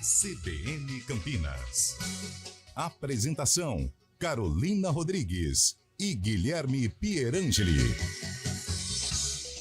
CBN Campinas. Apresentação: Carolina Rodrigues e Guilherme Pierangeli.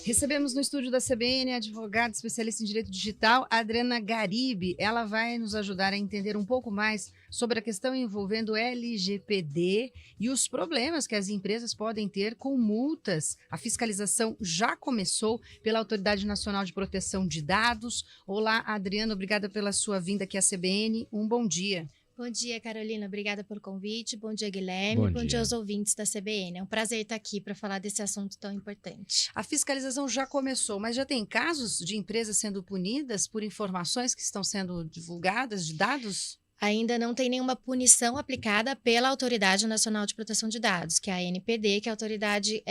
Recebemos no estúdio da CBN a advogada especialista em direito digital, Adriana Garibe. Ela vai nos ajudar a entender um pouco mais sobre a questão envolvendo LGPD e os problemas que as empresas podem ter com multas. A fiscalização já começou pela Autoridade Nacional de Proteção de Dados. Olá, Adriana, obrigada pela sua vinda aqui à CBN. Um bom dia. Bom dia, Carolina. Obrigada pelo convite. Bom dia, Guilherme. Bom dia aos ouvintes da CBN. É um prazer estar aqui para falar desse assunto tão importante. A fiscalização já começou, mas já tem casos de empresas sendo punidas por informações que estão sendo divulgadas, de dados? Ainda não tem nenhuma punição aplicada pela Autoridade Nacional de Proteção de Dados, que é a ANPD, que é a autoridade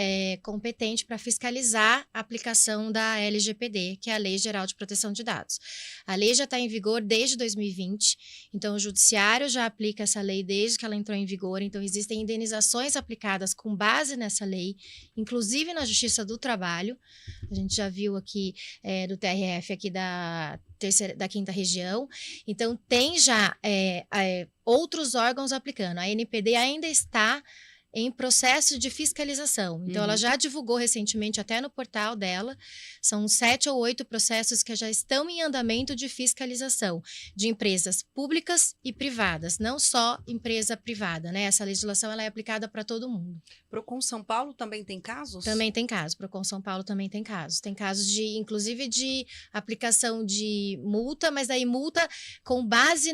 competente para fiscalizar a aplicação da LGPD, que é a Lei Geral de Proteção de Dados. A lei já está em vigor desde 2020, então o Judiciário já aplica essa lei desde que ela entrou em vigor, então existem indenizações aplicadas com base nessa lei, inclusive na Justiça do Trabalho. A gente já viu aqui do TRF aqui da 5ª região, então tem já outros órgãos aplicando. A ANPD ainda está em processo de fiscalização, então ela já divulgou recentemente até no portal dela, são 7 ou 8 processos que já estão em andamento de fiscalização de empresas públicas e privadas, não só empresa privada, né? Essa legislação ela é aplicada para todo mundo. Procon São Paulo também tem casos? Também tem casos, Procon São Paulo também tem casos. Tem casos inclusive de aplicação de multa, mas daí multa com base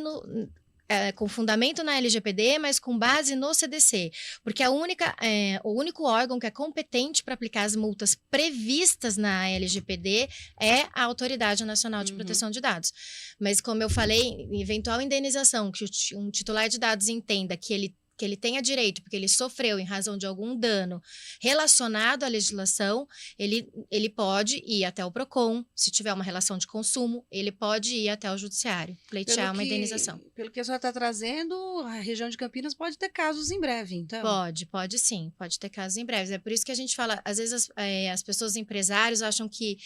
com fundamento na LGPD, mas com base no CDC, porque o único órgão que é competente para aplicar as multas previstas na LGPD é a Autoridade Nacional de Proteção de Dados. Mas, como eu falei, eventual indenização que um titular de dados entenda que ele tenha direito, porque ele sofreu em razão de algum dano relacionado à legislação, ele pode ir até o PROCON, se tiver uma relação de consumo, ele pode ir até o Judiciário, pleitear uma indenização. Pelo que a senhora está trazendo, a região de Campinas pode ter casos em breve, então? Pode sim, pode ter casos em breve. É por isso que a gente fala, às vezes as pessoas, empresários, acham que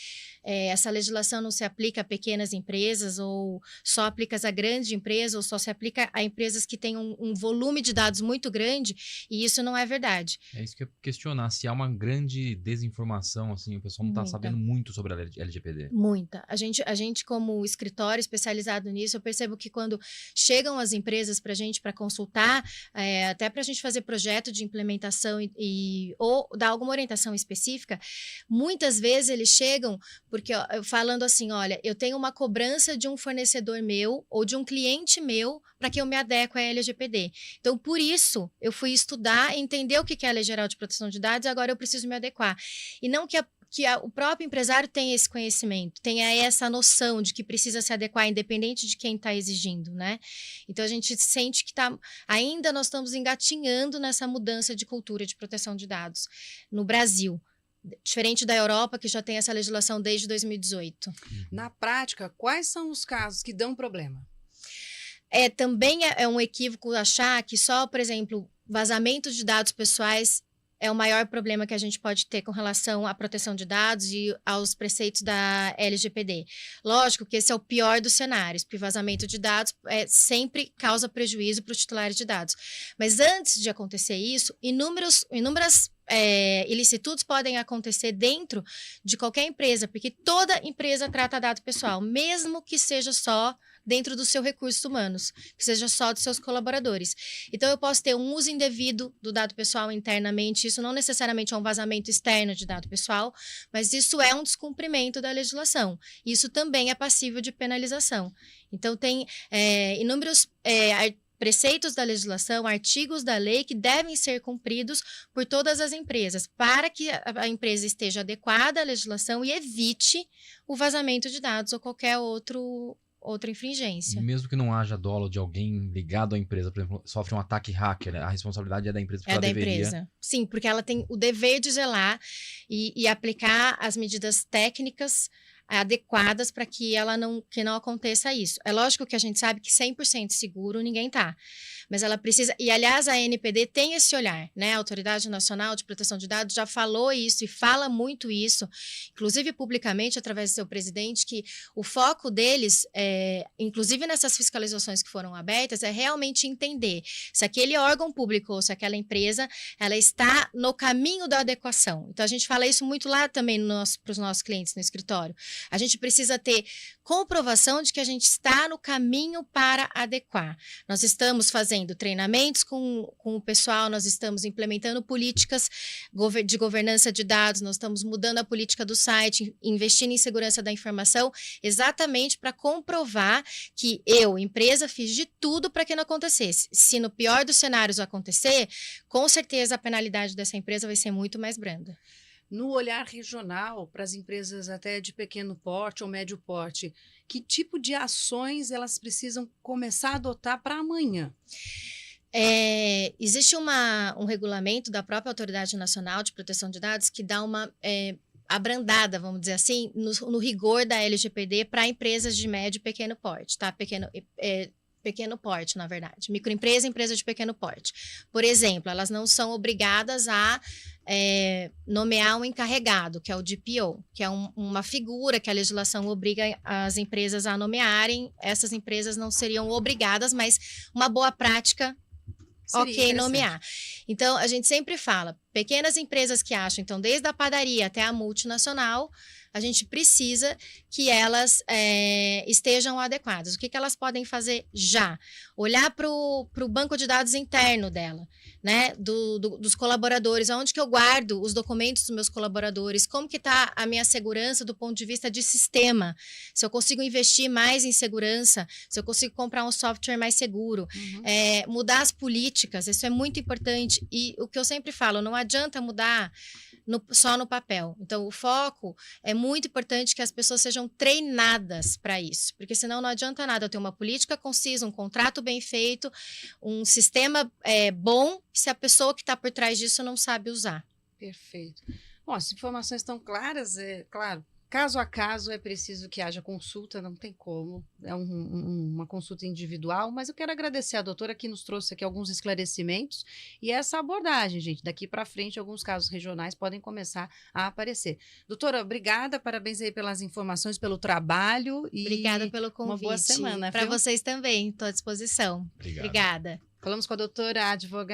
essa legislação não se aplica a pequenas empresas, ou só aplica a grandes empresas, ou só se aplica a empresas que têm um volume de dados muito grande, e isso não é verdade. É isso que eu ia questionar, se há uma grande desinformação, assim, o pessoal não está sabendo muito sobre a LGPD. Muita. A gente como escritório especializado nisso, eu percebo que quando chegam as empresas para a gente para consultar, até para a gente fazer projeto de implementação ou dar alguma orientação específica, muitas vezes eles chegam porque falando assim, olha, eu tenho uma cobrança de um fornecedor meu ou de um cliente meu para que eu me adeque à LGPD. Então, por isso, eu fui estudar, entender o que é a Lei Geral de Proteção de Dados e agora eu preciso me adequar. E não que o próprio empresário tenha esse conhecimento, tenha essa noção de que precisa se adequar, independente de quem está exigindo, né? Então, a gente sente que ainda nós estamos engatinhando nessa mudança de cultura de proteção de dados no Brasil. Diferente da Europa, que já tem essa legislação desde 2018. Na prática, quais são os casos que dão problema? Também é um equívoco achar que só, por exemplo, vazamento de dados pessoais é o maior problema que a gente pode ter com relação à proteção de dados e aos preceitos da LGPD. Lógico que esse é o pior dos cenários, porque vazamento de dados sempre causa prejuízo para os titulares de dados. Mas antes de acontecer isso, inúmeras ilicitudes podem acontecer dentro de qualquer empresa, porque toda empresa trata dado pessoal, mesmo que seja só dentro dos seus recursos humanos, que seja só dos seus colaboradores. Então, eu posso ter um uso indevido do dado pessoal internamente, isso não necessariamente é um vazamento externo de dado pessoal, mas isso é um descumprimento da legislação. Isso também é passível de penalização. Então, tem inúmeros preceitos da legislação, artigos da lei que devem ser cumpridos por todas as empresas, para que a empresa esteja adequada à legislação e evite o vazamento de dados ou qualquer outra infringência. Mesmo que não haja dolo de alguém ligado à empresa, por exemplo, sofre um ataque hacker, a responsabilidade é da empresa, porque ela deveria... empresa. Sim, porque ela tem o dever de zelar e aplicar as medidas técnicas adequadas para que que não aconteça isso. É lógico que a gente sabe que 100% seguro ninguém tá, mas ela precisa, e aliás a ANPD tem esse olhar, né? A Autoridade Nacional de Proteção de Dados já falou isso e fala muito isso, inclusive publicamente através do seu presidente, que o foco deles, inclusive nessas fiscalizações que foram abertas, é realmente entender se aquele órgão público ou se aquela empresa, ela está no caminho da adequação. Então a gente fala isso muito lá também para os nossos clientes no escritório. A gente precisa ter comprovação de que a gente está no caminho para adequar. Nós estamos fazendo treinamentos com o pessoal, nós estamos implementando políticas de governança de dados, nós estamos mudando a política do site, investindo em segurança da informação, exatamente para comprovar que eu, empresa, fiz de tudo para que não acontecesse. Se no pior dos cenários acontecer, com certeza a penalidade dessa empresa vai ser muito mais branda. No olhar regional, para as empresas até de pequeno porte ou médio porte, que tipo de ações elas precisam começar a adotar para amanhã? Existe um regulamento da própria Autoridade Nacional de Proteção de Dados que dá uma abrandada, vamos dizer assim, no rigor da LGPD para empresas de médio e pequeno porte, tá? Pequeno porte, na verdade. Microempresa, empresa de pequeno porte. Por exemplo, elas não são obrigadas a nomear um encarregado, que é o DPO, que é uma figura que a legislação obriga as empresas a nomearem. Essas empresas não seriam obrigadas, mas uma boa prática, ok, nomear. Então, a gente sempre fala, pequenas empresas que acham, então, desde a padaria até a multinacional, a gente precisa que elas estejam adequadas. O que elas podem fazer já? Olhar para o banco de dados interno dela, né? Dos colaboradores, onde que eu guardo os documentos dos meus colaboradores, como que está a minha segurança do ponto de vista de sistema, se eu consigo investir mais em segurança, se eu consigo comprar um software mais seguro, mudar as políticas, isso é muito importante. E o que eu sempre falo, não adianta mudar só no papel. Então, o foco é muito importante que as pessoas sejam treinadas para isso, porque senão não adianta nada eu ter uma política concisa, um contrato bem feito, um sistema bom, se a pessoa que está por trás disso não sabe usar. Perfeito. Bom, as informações estão claras, claro. Caso a caso é preciso que haja consulta, não tem como, é uma consulta individual, mas eu quero agradecer a doutora que nos trouxe aqui alguns esclarecimentos e essa abordagem, gente, daqui para frente alguns casos regionais podem começar a aparecer. Doutora, obrigada, parabéns aí pelas informações, pelo trabalho e obrigada pelo convite. Uma boa semana. Para vocês também, estou à disposição. Obrigado. Obrigada. Falamos com a doutora advogada